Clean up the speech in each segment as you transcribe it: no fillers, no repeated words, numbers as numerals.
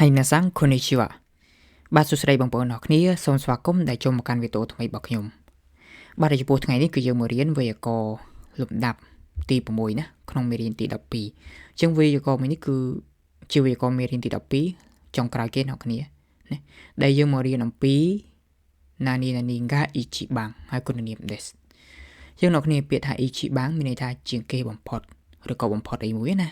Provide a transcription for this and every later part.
Hay na sang konnichiwa បាទសួស្តីបងប្អូនអរគ្នាសូមស្វាគមន៍ដែលចូលមកកាន់វីដេអូថ្មីរបស់ខ្ញុំបាទចំពោះថ្ងៃនេះគឺយើងមករៀនវេយ្យាករណ៍លំដាប់ទី6ណាក្នុងមេរៀនទី12អញ្ចឹងវេយ្យាករណ៍មួយនេះគឺជាវេយ្យាករណ៍មេរៀនទី12ចុងក្រោយគេអ្នកគ្នាណាដែលយើងមករៀនអំពី nani ga ichiban ហើយគុណនាម des យើងអ្នកគ្នាពាក្យថា ichiban មានន័យថាជាងគេបំផុតឬក៏បំផុតអីមួយណា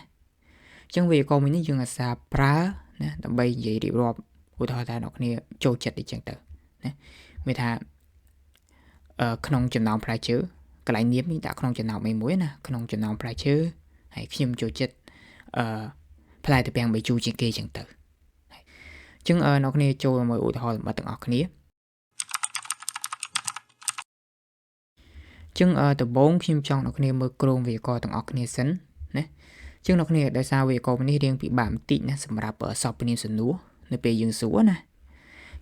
អញ្ចឹងវេយ្យាករណ៍មួយនេះយើងអាសាប្រើណាដើម្បីនិយាយរៀបរាប់ឧទាហរណ៍ថាអ្នកគ្នាចូលចិត្តអីចឹងទៅណាមានថាក្នុងចំណោមផ្លែឈើកន្លែងនាមនេះដាក់ក្នុងចំណោមអីមួយណាក្នុងចំណោមផ្លែឈើហើយខ្ញុំចូលចិត្តផ្លែត្រពាំងបាយជូរជាងគេចឹងទៅអញ្ចឹងអ្នកគ្នាចូលមកឧទាហរណ៍របស់ទាំងអស់គ្នាចឹងដំបូងខ្ញុំចង់អ្នកគ្នាមើលគ្រោងវេយ្យាករណ៍ទាំងអស់គ្នាសិនណាចឹងអ្នកគ្នាដោយសារវេយ្យាករណ៍នេះរៀងពិបាកបន្តិចណាសម្រាប់សពនាមសំណួរនៅពេលយើងសួរណា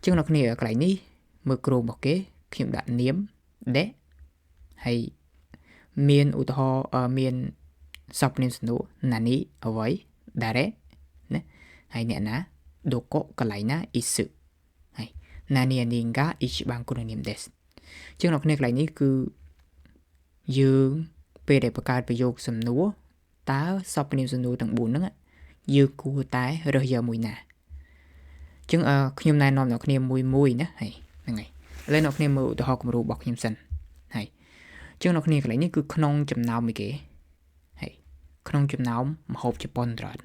ចឹងអ្នកគ្នាកន្លែងនេះមើលគ្រោងរបស់គេខ្ញុំដាក់នាម de ហើយមានឧទាហរណ៍មានសពនាមសំណួរ nani អ្វី dare ណាហើយអ្នកណា doko កន្លែងណា isu ហើយ nani ga ichiban kunonim des ចឹងអ្នកគ្នាកន្លែងនេះគឺយើងពេលដែលបង្កើតប្រយោគសំណួរតើសពនាមសំណួរទាំង4ហ្នឹងយើងគួរតែរើសយកមួយណាចឹងខ្ញុំណែនាំអ្នកគ្នាមួយណាហើយហ្នឹងហើយឥឡូវអ្នកគ្នាមើលឧទាហរណ៍គំរូរបស់ខ្ញុំសិនហើយចឹងអ្នកគ្នាកន្លែងនេះគឺក្នុងចំណោមអីគេហើយក្នុងចំណោមម្ហូបជប៉ុនត្រង់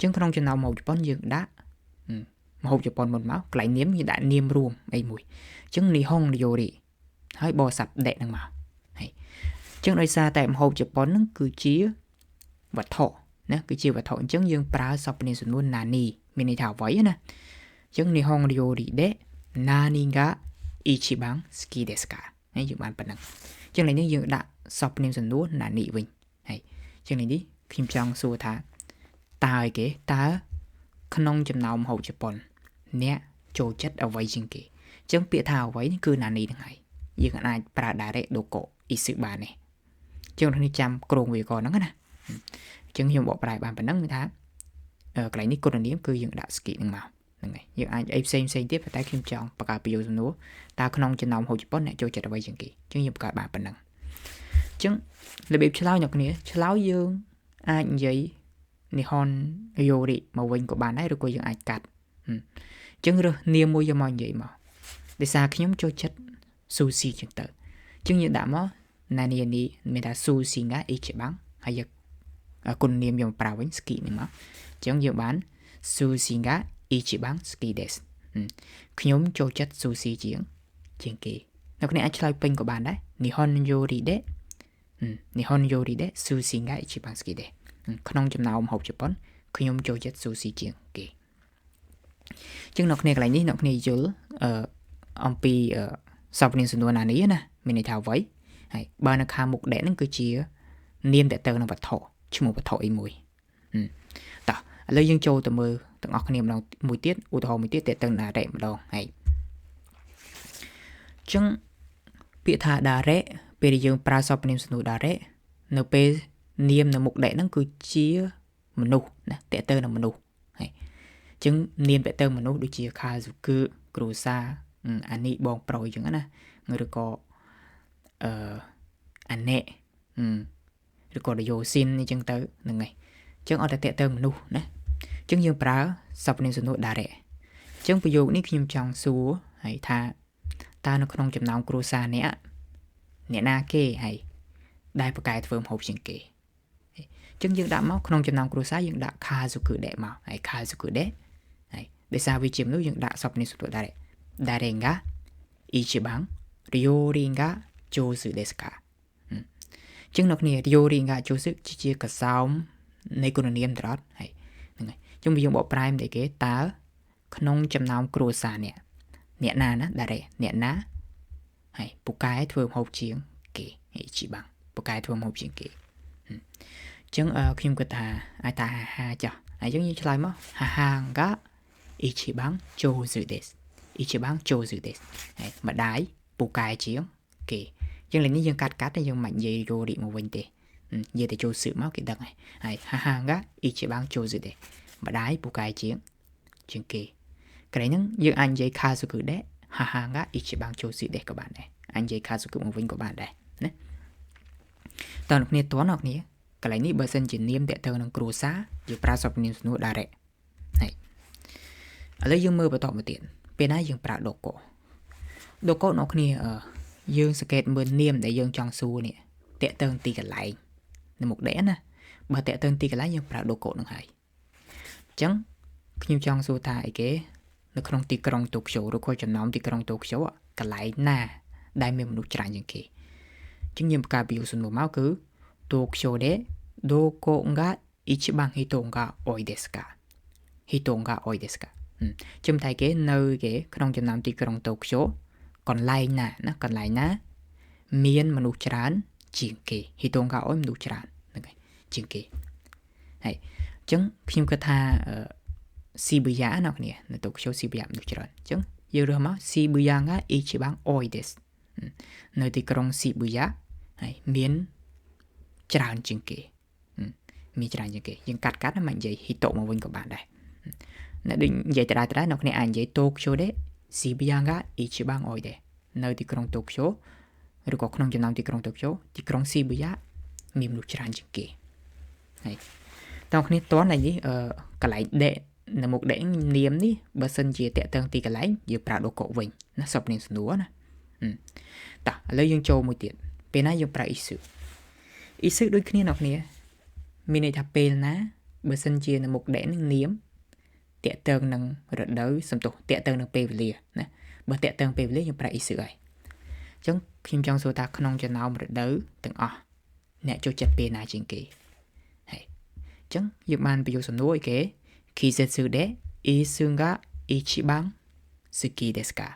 ចឹងក្នុងចំណោមម្ហូបជប៉ុនយើងដាក់ម្ហូបជប៉ុនមុនមកកន្លែងនាមយើងដាក់នាមរួមអីមួយចឹងនីហុងរីយ៉ូរីហើយបរិស័ទដេកហ្នឹងមកហើយចឹងដោយសារតែម្ហូបជប៉ុនហ្នឹងគឺជាវត្ថុណាគឺជាវត្ថុអញ្ចឹងយើងប្រើសព្វនាមសំណួរ nani មានន័យថាអ្វីណាចឹងនីហុងរីយ៉ូរីដេ nani ga ichiban suki desu ka ហើយយើងបានប៉ុណ្ណឹងចឹងនេះយើងដាក់សព្វនាមសំណួរ nani វិញហើយចឹងនេះខ្ញុំចង់សួរថាតើអីគេតើក្នុងចំណោមម្ហូបជប៉ុនអ្នកចូលចិត្តអ្វីជាងគេចឹងពាក្យថាអ្វីនេះគឺ nani ហ្នឹងហើយយើងអាចប្រើ dare doko isu បានទេចឹងនេះចាំគ្រោងវេយ្យាករណ៍ហ្នឹងណាចឹងខ្ញុំបកប្រែបានប៉ុណ្ណឹងគឺថាកន្លែងនេះគុណនាមគឺយើងដាក់ ski ហ្នឹងមកហ្នឹងហើយយើងអាចអីផ្សេងទៀតប៉ុន្តែខ្ញុំចង់បង្កើតប្រយោគសំណួរតើក្នុងចំណោមម្ហូបជប៉ុនអ្នកចូលចិត្តអ្វីជាងគេចឹងយើងបង្កើតបានប៉ុណ្ណឹងចឹងរបៀបឆ្លើយអ្នកគ្នាឆ្លើយយើងអាចនិយាយនិហុនយូរីមកវិញក៏បានដែរឬក៏យើងអាចកាត់ចឹងរើសនាមមួយយកមកនិយាយមកដោយសារខ្ញុំចូលចិត្ត sushi ចឹងទៅចឹងយើងដាក់មក nani មានថា sushi ga ichiban ហើយយកគុណនាមយកប្រើវិញ ski នេះមកចឹងយើងបាន sushi ga ichiban suki desu ខ្ញុំចូលចិត្ត sushi ជាងគេអ្នកគ្នាអាចឆ្លើយពេញក៏បានដែរ nihon yori de sushi ga ichiban suki desu ក្នុងចំណោមម្ហូបជប៉ុនខ្ញុំចូលចិត្ត sushi ជាងគេចឹងអ្នកគ្នាកន្លែងនេះអ្នកគ្នាយល់អំពីសព្វនាមសំណួរ nani ណាមានន័យថាអ្វីហើយបើនៅខាងមុខដេកហ្នឹងគឺជានាមតេតើនឹងវត្ថុឈ្មោះវត្ថុអីមួយតោះឥឡូវយើងចូលទៅមើលទាំងអស់គ្នាម្ដងមួយទៀតឧទាហរណ៍មួយទៀតតេតើ dare ម្ដងហើយចឹងពាក្យថា dare ពេលយើងប្រើសព្វនាមសំណួរ dare នៅពេលនាមនៅមុខដេកហ្នឹងគឺជាមនុស្សណាតេតើនឹងមនុស្សហើយចឹងនាមតេតើមនុស្សដូចជា Kazuku គ្រួសារអានេះបងប្រុសអញ្ចឹងណាឬក៏អាណែឬក៏យោស៊ីនអញ្ចឹងទៅហ្នឹងហើយអញ្ចឹងអត់តែតេតើមនុស្សណាអញ្ចឹងយើងប្រើសព្វនាមសំណួរ dare អញ្ចឹងប្រយោគនេះខ្ញុំចង់សួរហើយថាតើនៅក្នុងចំណោមគ្រួសារអ្នកណាគេហើយដែលប្រកែធ្វើម្ហូបជាងគេអញ្ចឹងយើងដាក់មកក្នុងចំណោមគ្រួសារយើងដាក់ Kazuku de មកហើយ Kazuku de ហើយដោយសារវាជាមនុស្សយើងដាក់សព្វនាមសំណួរ dare ga ichiban ryori ga josu desu ka ចឹងនៅគ្នា ryori ga josu ជាកសោមនៃគុណនាមត្រង់ហើយហ្នឹងហើយចឹងយើងបកប្រែមិនអីគេតើក្នុងចំណោមគ្រួសារអ្នកណាណា dare អ្នកណាហើយពូកែធ្វើម្ហូបជាងគេហើយichibanពូកែធ្វើម្ហូបជាងគេចឹងខ្ញុំគិតថាអាចថាហាចុះហើយយើងឆ្លើយមក haha ga ichiban josu desu ichiban josu desu ហើយម្ដាយពូកែជាងគេចឹងលេខនេះយើងកាត់តែយើងមិននិយាយយូរីមកវិញទេនិយាយតែចូលសឹកមកគេដឹងហើយ haha ga ichiban josu desu ម្ដាយពូកែជាង ជាងគេកន្លែងហ្នឹងយើងអាចនិយាយ Kazuku ដែរ Haha ga ichiban chosu ដែរក៏បានដែរអាចនិយាយ Kazuku មកវិញក៏បានដែរណាតើអ្នកគ្នាតើអ្នកគ្នាកន្លែងនេះបើសិនជានាមតាក់ទងនឹងគ្រួសារយើងប្រើសព្វនាមសំណួរ direct ហើយឥឡូវយើងមើលបន្តមកទៀតពេលណាយើងប្រើ doko អ្នកគ្នាយើងសង្កេតមើលនាមដែលយើងចង់សួរនេះតាក់ទងទីកន្លែងនៅមុខដែរណាបើតាក់ទងទីកន្លែងយើងប្រើ doko នឹងហើយអញ្ចឹងខ្ញុំចង់សួរថាអីគេនៅក្នុងទីក្រុងតូក្យូឬក៏ចំណោមទីក្រុងតូក្យូកន្លែងណាដែលមានមនុស្សច្រើនជាងគេអញ្ចឹងយើងបង្កើតពីសំណួរមកគឺតូក្យូでどこが一番人が多いですか人が多いですかជំតែគេនៅគេក្នុងចំណោមទីក្រុងតូក្យូកន្លែងណាកន្លែងណាមានមនុស្សច្រើនជាងគេ人が多いមនុស្សច្រើនហ្នឹងហើយជាងគេហើយអញ្ចឹងខ្ញុំគិតថាShibuya អ្នកគ្នានៅតូក្យូ Shibuya មនុស្សច្រើនអញ្ចឹងយើងរើសមក Shibuya ga ichiban oi desu នៅទីក្រុង Shibuya ហើយមានច្រើនជាងគេមានច្រើនជាងគេយើងកាត់មិននិយាយ hito មកវិញក៏បានដែរអ្នកដូចនិយាយដដែលអ្នកគ្នាអាចនិយាយ Tokyo ដែរ Shibuya ga ichiban oi desu នៅទីក្រុង Tokyo ឬក៏ក្នុងចំណោមទីក្រុង Tokyo ទីក្រុង Shibuya មានមនុស្សច្រើនជាងគេហើយតើអ្នកគ្នាតើនេះកន្លែងដេកនៅមុខដេកនាមនេះបើសិនជាតាក់ទងទីកន្លែងយើងប្រើ doko វិញណាសពនាមសំណួរណាតោះឥឡូវយើងចូលមួយទៀតពេលណាយើងប្រើ isu ដូចគ្នាអ្នកគ្នាមានន័យថាពេលណាបើសិនជានៅមុខដេកនឹងនាមតាក់ទងនឹងរដូវសំទោសតាក់ទងនឹងពេលវេលាណាបើតាក់ទងពេលវេលាយើងប្រើ isu ហើយអញ្ចឹងខ្ញុំចង់សួរថាក្នុងចំណោមរដូវទាំងអស់អ្នកចូលចិត្តពេលណាជាងគេហើយអញ្ចឹងយើងបានប្រយោគសំណួរអីគេKisetsu de isu ga ichiban suki desu ka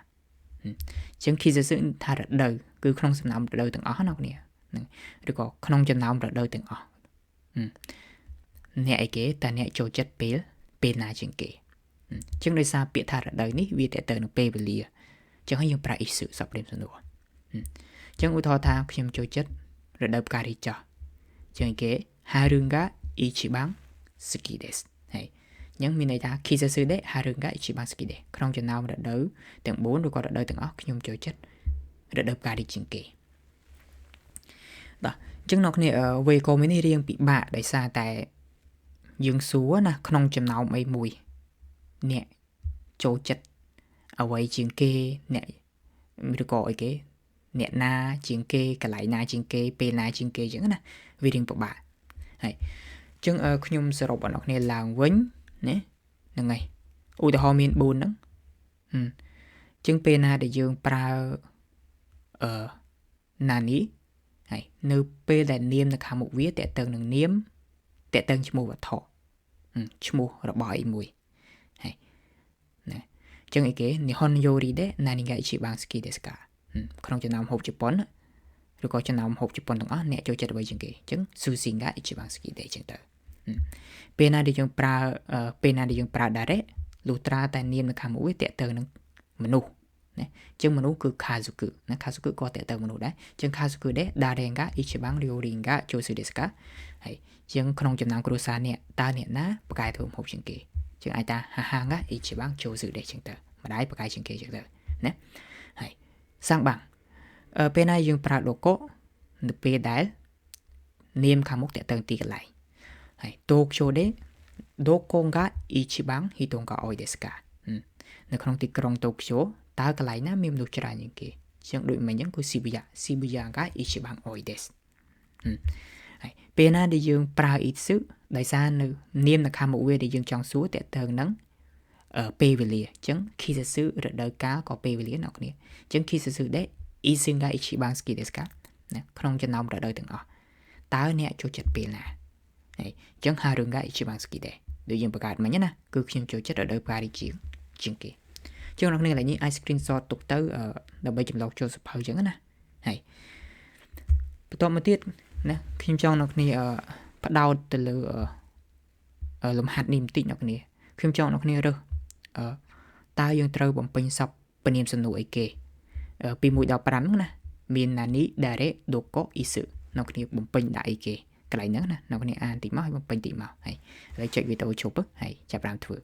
អញ្ចឹង Kisetsu ថារដូវគឺក្នុងចំណោមរដូវទាំងអស់ណាគ្នាហ្នឹងឬក៏ក្នុងចំណោមរដូវទាំងអស់អ្នកអីគេតើអ្នកចូលចិត្តពេលណាជាងគេអញ្ចឹងដោយសារពាក្យថារដូវនេះវាតើទៅនឹងពេលវេលាអញ្ចឹងយើងប្រើ isu សព្វនាមសំណួរអញ្ចឹងឧទាហរណ៍ថាខ្ញុំចូលចិត្តរដូវផ្ការីកចុះអញ្ចឹងគេ haru ga ichiban suki desu ហើយអញ្ចឹងមានន័យថា Kisetsu de haru ga ichiban suki desu ក្នុងចំណោមរដូវទាំង4ឬក៏រដូវទាំងអស់ខ្ញុំចូលចិត្តរដូវផ្ការីកជាងគេបាទអញ្ចឹងអ្នកគ្នាវេកូមីនេះរៀងពិបាកដោយសារតែយើងសួរណាក្នុងចំណោមអីមួយអ្នកចូលចិត្តអ្វីជាងគេអ្នកឬក៏អីគេអ្នកណាជាងគេកន្លែងណាជាងគេពេលណាជាងគេអញ្ចឹងណាវារៀងពិបាកហើយអញ្ចឹងខ្ញុំសរុបបងប្អូនឡើងវិញណាហ្នឹងហើយឧទាហរណ៍មាន4ហ្នឹងអញ្ចឹងពេលណាដែលយើងប្រើណានេះហើយនៅពេលដែលនាមនៅខាងមុខវាតេតឹងនឹងនាមតេតឹងឈ្មោះវត្ថុឈ្មោះរបស់អីមួយហើយណាអញ្ចឹងអីគេ Nihon Yori de nani ga ichiban suki desu ka ក្នុងចំណោមហូបជប៉ុនឬក៏ចំណោមហូបជប៉ុនទាំងអស់អ្នកចូលចិត្តអ្វីជាងគេអញ្ចឹង sushi ga ichiban suki de អញ្ចឹងទៅពេលណាដែលយើងប្រើ direct លុះត្រាតែនាមនៅខាងមុខវាតេតឹងនឹងមនុស្សណាអញ្ចឹងមនុស្សគឺ Kazuku ណា Kazuku ក៏តេតើមនុស្សដែរអញ្ចឹង Kazuku ដែរ Darenga Ichiban Ryoringa Chosu desu ka ហើយអញ្ចឹងក្នុងចំណោមគ្រួសារនេះតើអ្នកណាបកែធ្វើម្ហូបជាងគេអញ្ចឹងអាចថា Hahanga Ichiban Chosu desu អញ្ចឹងទៅម្ដាយបកែជាងគេអញ្ចឹងទៅណាហើយសាំងបាំងពេលណាយើងប្រើ doko នៅពេលដែលនាមខាងមុខតេតើទីកន្លែងហើយ Tokyo de doko ga ichiban hito ga oi desu ka នៅក្នុងទីក្រុងតូក្យូតើកន្លែងណាមានមនុស្សច្រើនជាងគេអញ្ចឹងដូចមិញហ្នឹងគឺ Shibuya ga ichiban oi desu ហើយពេលណាដែលយើងប្រើ isu ដោយសារនៅនាមនៅខាងមុខវាដែលយើងចង់សួរតើតើនឹងពេលវេលាអញ្ចឹង Kisetsu រដូវកាលក៏ពេលវេលាអ្នកគ្នាអញ្ចឹង Kisetsu ដែរ isu ga ichiban suki desu ka ណាក្នុងចំណោមរដូវទាំងអស់តើអ្នកចូលចិត្តពេលណាហើយអញ្ចឹង haru ga ichiban suki desu ដូចយើងបង្កើតមិញណាគឺខ្ញុំចូលចិត្តរដូវផ្ការីកជាងគេចឹងអ្នកនេះកន្លែងនេះអាច screenshot ទុកទៅដើម្បីចម្លងចូលសភៅចឹងណាហើយបន្តមកទៀតណាខ្ញុំចង់អ្នកនេះផ្ដោតទៅលើលំហាត់នេះបន្តិចអ្នកនេះខ្ញុំចង់អ្នកនេះរើសតើយើងត្រូវបំពេញសព្វនាមសំណួរអីគេពី1ដល់5ហ្នឹងណាមានណានី dare doko isu អ្នកនេះបំពេញដាក់អីគេកន្លែងហ្នឹងណាអ្នកនេះអានតិចមកហើយបំពេញតិចមកហើយឥឡូវចុចវីដេអូជប់ហើយចាប់ផ្ដើមធ្វើ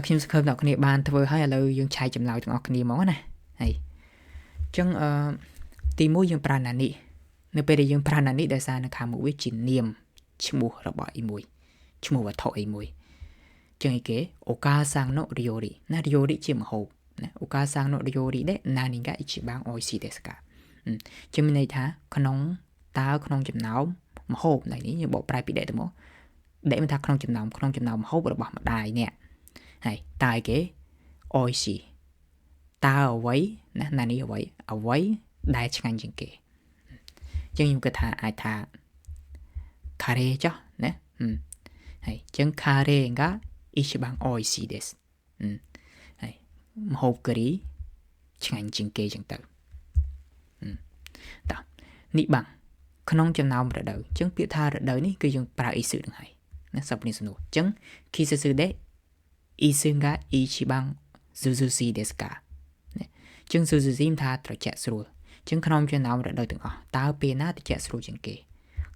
ខ្ញុំសង្ឃឹមអ្នកគ្នាបានធ្វើហើយឥឡូវយើងឆែកចម្លើយទាំងអស់គ្នាមកណាហើយអញ្ចឹងទី1យើងប្រើណានេះនៅពេលដែលយើងប្រើណានេះដោយសារនៅខាងមុខវាជានាមឈ្មោះរបស់អីមួយឈ្មោះវត្ថុអីមួយចឹងអីគេអូកាសាំងណូរីយ៉ូរីណារីយ៉ូរីជាម្ហូបណាអូកាសាំងណូរីយ៉ូរីដែរណានីង៉ាអ៊ីជីបាំងអុយស៊ីですかចឹងមានន័យថាក្នុងចំណោមម្ហូបនេះយើងបកប្រែពីដេកទៅមកដេកមានថាក្នុងចំណោមម្ហូបរបស់ម្ដាយនេះហើយតើអីគេអុយស៊ីតើអ្វីណានេះអ្វីដែលឆ្ងាញ់ជាងគេចឹងខ្ញុំគិតថាអាចថាカレーចុះណាហើយចឹងカレーが一番美味しいですហើយម្ហូបការីឆ្ងាញ់ជាងគេចឹងទៅតោះនេះបាំងក្នុងចំណោមរដូវចឹងពាក្យថារដូវនេះគឺយើងប្រើអ៊ីស៊ឺនឹងហើយណាសព្វនាមសំណួរចឹងគីស៊ឺស៊ឺដេអ៊ីស៊ឺが一番涼しいですかណាចឹងស៊ឺស៊ីមថាត្រជាក់ស្រួលចឹងក្នុងចំណោមរដូវទាំងអស់តើពេលណាត្រជាក់ស្រួលជាងគេ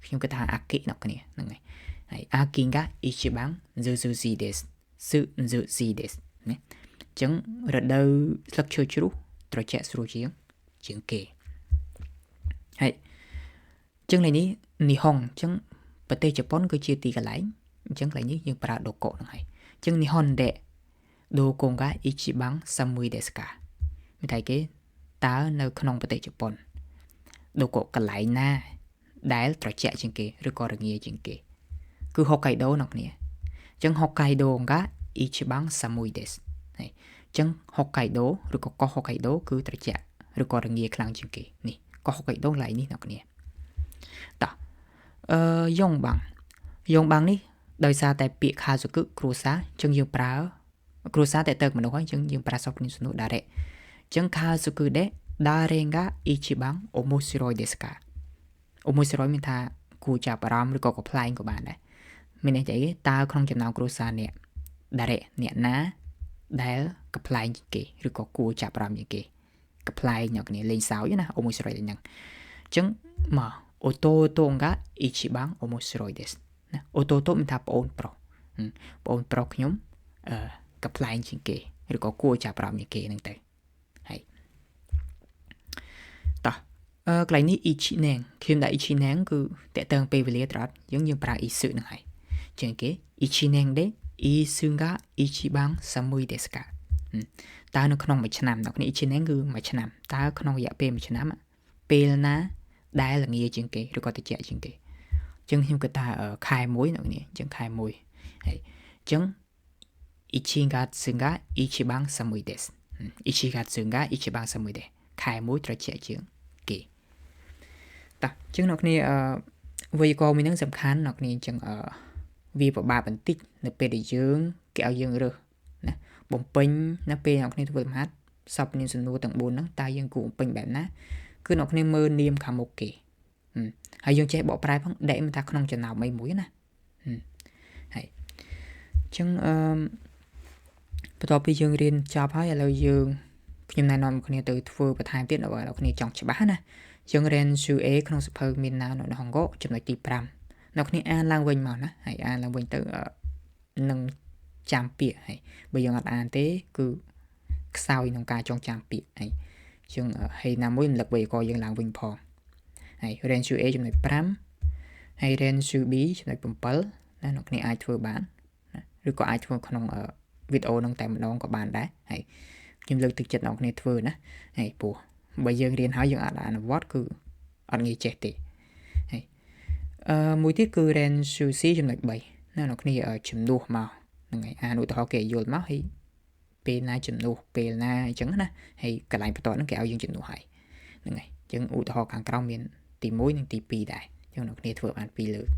ខ្ញុំគិតថាអាគិអ្នកគ្នាហ្នឹងហើយអាគីが一番涼しいです涼しいですណាចឹងរដូវស្លឹកឈើជ្រុះត្រជាក់ស្រួលជាងគេហើយចឹងនេះនីហុងចឹងប្រទេសជប៉ុនគឺជាទីកន្លែងអញ្ចឹងកន្លែងនេះយើងប្រើដូកូហ្នឹងហើយចឹងនីហុនដេដូកូが一番寒いですかមានតែគេតើនៅក្នុងប្រទេសជប៉ុនដូកូកន្លែងណាដែលត្រជាក់ជាងគេឬក៏រងាជាងគេគឺហុកកៃដូអ្នកគ្នាអញ្ចឹងហុកកៃដូが一番寒いですហើយអញ្ចឹងហុកកៃដូឬក៏កោះហុកកៃដូគឺត្រជាក់ឬក៏រងាខ្លាំងជាងគេនេះកោះហុកកៃដូកន្លែងនេះអ្នកគ្នាតោះយ៉ុងបាំងនេះដោយសារតែពាក្យខាស៊ូកឹគ្រួសារអញ្ចឹងយើងប្រើគ្រួសារតែទៅមនុស្សហើយអញ្ចឹងយើងប្រើសព្វនាមសំណួរដារ៉េអញ្ចឹងខាស៊ូកឹដេដារ៉េが一番面白いですか面白いមានថាគួរចាប់អារម្មណ៍ឬក៏កំ pl ែងក៏បានដែរមានន័យថាតើក្នុងចំណោមគ្រួសារអ្នកដារ៉េអ្នកណាដែលកំ pl ែងជាងគេឬក៏គួរចាប់អារម្មណ៍ជាងគេកំ pl ែងអ្នកគ្នាលេងសើចណា面白いហ្នឹងអញ្ចឹងមកអូតូតូが一番面白いですណាអូតូតូមានថាប្អូនប្រុសខ្ញុំកំ pl ែងជាងគេឬក៏គួរចាប់អារម្មណ៍ជាងគេហ្នឹងទៅហើយកន្លែងនេះអ៊ីឈីណេងខ្ញុំដាក់អ៊ីឈីណេងគឺតេតើងពេលវេលាត្រត់យើងប្រើអ៊ីស៊ឺហ្នឹងហើយជាងគេអ៊ីឈីណេងដេអ៊ីស៊ឺが一番寒いですかតើនៅក្នុងមួយឆ្នាំអ្នកនេះអ៊ីឈីណេងគឺមួយឆ្នាំតើក្នុងរយៈពេលមួយឆ្នាំពេលណាដែលល្ងាជាងគេឬក៏ត្រជាក់ជាងគេអញ្ចឹងខ្ញុំគិតថាខែ1អ្នកនេះអញ្ចឹងខែ1ហើយអញ្ចឹង1月が一番寒いです1月が一番寒いですខែ1ត្រជាក់ជាងគេតោះអញ្ចឹងអ្នកគ្នាវេយ្យាករណ៍មួយហ្នឹងសំខាន់អ្នកគ្នាអញ្ចឹងវាពិបាកបន្តិចនៅពេលដែលយើងគេឲ្យយើងរើសណាបំពេញណាពេលអ្នកគ្នាធ្វើលំហាត់សពនាមសំណួរទាំង4ហ្នឹងតើយើងគួរបំពេញបែបណាគឺអ្នកគ្នាមើលនាមខាងមុខគេហើយយើងចេះបកប្រែផងដេកមិនថាក្នុងចំណោមអីមួយណាហើយអញ្ចឹងបន្ទាប់ពីយើងរៀនចប់ហើយឥឡូវខ្ញុំណែនាំគ្នាទៅធ្វើបន្ថែមទៀតដល់អ្នកគ្នាចង់ច្បាស់ណាយើងរៀន SUA ក្នុងសៀវភៅមានណានៅហុងកូចំណុចទី5អ្នកគ្នាអានឡើងវិញមកណាហើយអានឡើងវិញទៅនឹងចាំពាក្យហើយបើយើងអត់អានទេគឺខ្សោយក្នុងការចងចាំពាក្យហើយយើងហើយណាមួយរំលឹកវេយ្យាករណ៍យើងឡើងវិញផងហើយរៀន SUA ចំណុច5ហើយរៀន SUB ចំណុច7ណាអ្នកគ្នាអាចធ្វើបានណាឬក៏អាចធ្វើក្នុងវីដេអូនឹងតែម្ដងក៏បានដែរហើយខ្ញុំលើកទឹកចិត្តអ្នកគ្នាធ្វើណាហើយព្រោះបើយើងរៀនហើយយើងអាចអនុវត្តគឺអត់ងាយចេះទេហើយមួយទៀតគឺ range C ចំណុច3ណាអ្នកគ្នាជំនួសមកហ្នឹងហើយអានឧទាហរណ៍គេយល់មកហើយពេលណាជំនួសពេលណាអញ្ចឹងណាហើយកន្លែងបន្ទាប់ហ្នឹងគេឲ្យយើងជំនួសហើយហ្នឹងហើយអញ្ចឹងឧទាហរណ៍ខាងក្រោមមានទី1និងទី2ដែរអញ្ចឹងអ្នកគ្នាធ្វើបាន2លើក